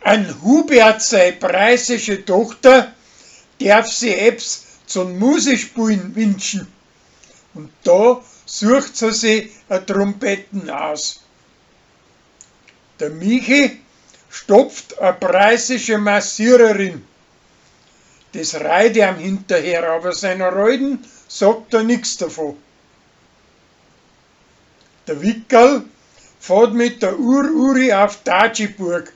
Ein Hubert, seine preisische Tochter, darf sie ebs zum Musikspielen wünschen. Und da sucht sie sich eine Trompeten aus. Der Michi stopft eine preisische Massiererin. Das reiht ihm hinterher, aber seiner Reuden sagt er nichts davon. Der Wickerl fährt mit der Uri auf Tatschiburg,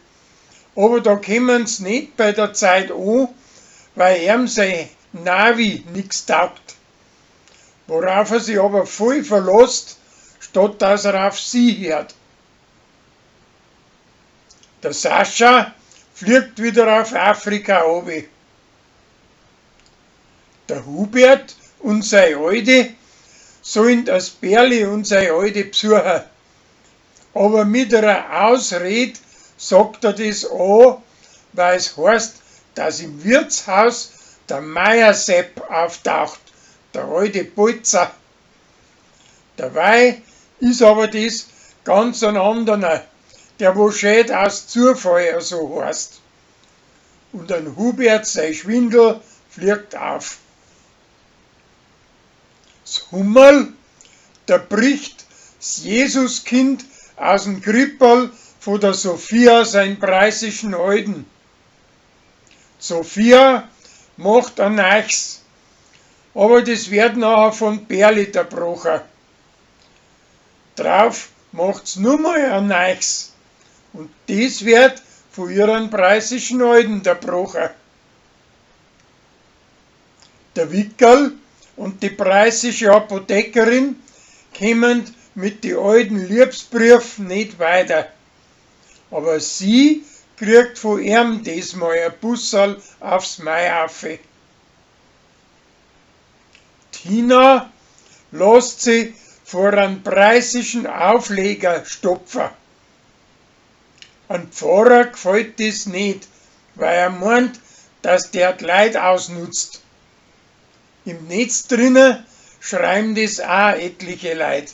aber da kommen sie nicht bei der Zeit an, weil ihm sein Navi nichts taugt. Worauf er sich aber voll verlässt, statt dass er auf sie hört. Der Sascha fliegt wieder auf Afrika runter. Der Hubert und seine Alte sollen das Bärli und seine Alte besuchen. Aber mit einer Ausrede sagt er das an, weil es heißt, dass im Wirtshaus der Meiersepp auftaucht, der alte Bolzer. Dabei ist aber das ganz ein anderer, der wo schön aus Zufall so heißt. Und ein Hubert, sein Schwindel, fliegt auf. Das Hummerl, der bricht das Jesuskind aus dem Krippel von der Sophia, sein preisischen Alten. Sophia macht ein Neues, aber das wird nachher von Bärli zerbrochen. Drauf macht's nur mal ein Neues und das wird von ihren preisischen Alten zerbrochen. Der Wickerl und die preisische Apothekerin kommen mit den alten Liebesbriefen nicht weiter. Aber sie kriegt von ihm diesmal ein Bussal aufs Maiafe. Tina lässt sie vor einem preisischen Aufleger stopfen. Ein Pfarrer gefällt das nicht, weil er meint, dass der die Leute ausnutzt. Im Netz drinnen schreiben das auch etliche Leute.